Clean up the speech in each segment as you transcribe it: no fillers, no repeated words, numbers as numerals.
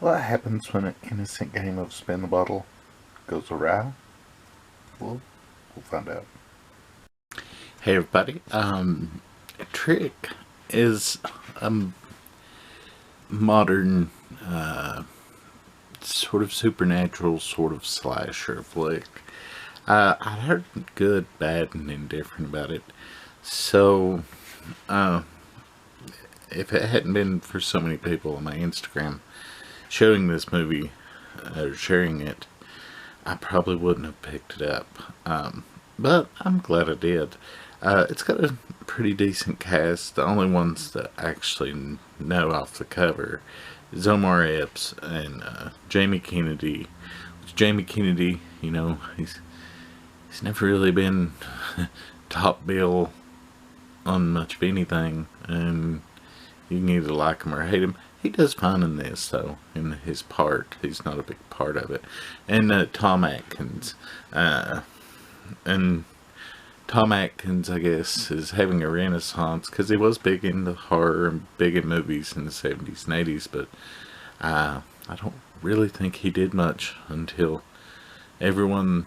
What happens when an innocent game of spin the bottle goes awry? Well, we'll find out. Hey everybody. Trick is a modern sort of supernatural sort of slasher flick. I heard good, bad, and indifferent about it. So, uh, if it hadn't been for so many people on my Instagram showing this movie or sharing it, I probably wouldn't have picked it up. But I'm glad I did. It's got a pretty decent cast. The only ones that I actually know off the cover is Omar Epps and Jamie Kennedy. Jamie Kennedy, he's never really been top bill on much of anything, and you can either like him or hate him. He does fine in this, though, in his part. He's not a big part of it. And Tom Atkins. And Tom Atkins, I guess, is having a renaissance because he was big into horror and big in movies in the 70s and 80s, but I don't really think he did much until everyone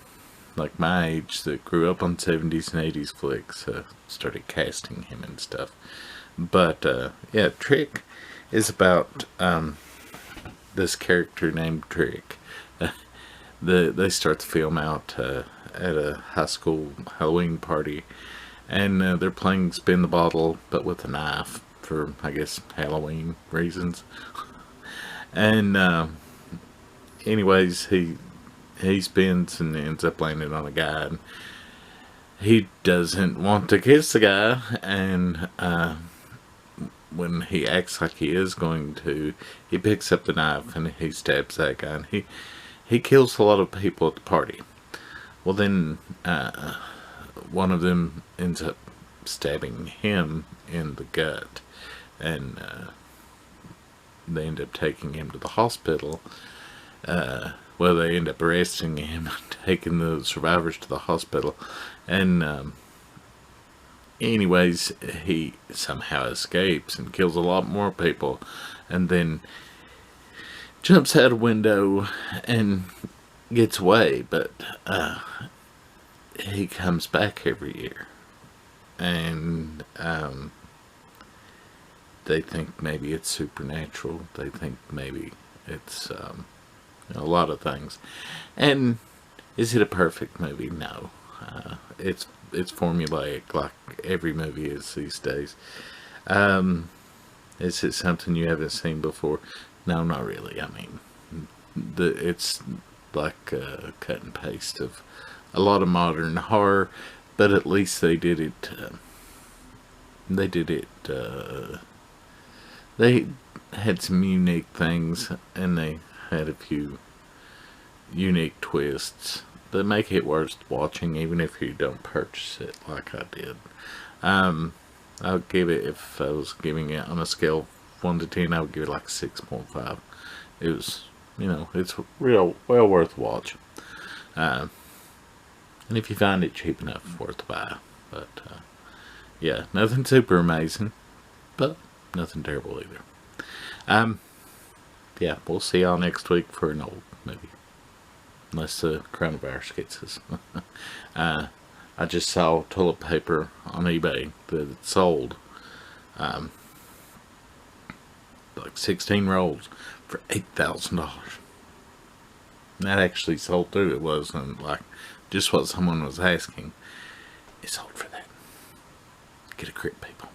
like my age that grew up on 70s and 80s flicks started casting him and stuff. But yeah, Trick is about this character named Trick. They start the film out at a high school Halloween party, and they're playing spin the bottle, but with a knife for, I guess, Halloween reasons. And anyways, he spins and ends up landing on a guy. And he doesn't want to kiss the guy, and when he acts like he is going to, he picks up the knife and he stabs that guy, and he kills a lot of people at the party. Well, then one of them ends up stabbing him in the gut, and they end up taking him to the hospital. Well, they end up arresting him, taking the survivors to the hospital, and anyways, he somehow escapes and kills a lot more people, and then jumps out a window and gets away, but he comes back every year, and they think maybe it's supernatural. They think maybe it's a lot of things. And is it a perfect movie? No. It's formulaic like every movie is these days. Is it something you haven't seen before? No, not really. I mean, it's like a cut and paste of a lot of modern horror, but at least they did it. They did it. They had some unique things, and they had a few unique twists that make it worth watching, even if you don't purchase it like I did. I would give it, if I was giving it on a scale of 1 to 10, I would give it like a 6.5. It was, it's real well worth a watch. And if you find it cheap enough, worth a buy. But yeah, nothing super amazing, but nothing terrible either. Yeah, we'll see y'all next week for an old movie. Unless the coronavirus gets us. I just saw toilet paper on eBay that it sold like 16 rolls for $8,000. That actually sold through. It wasn't like just what someone was asking. It sold for that. Get a grip, people.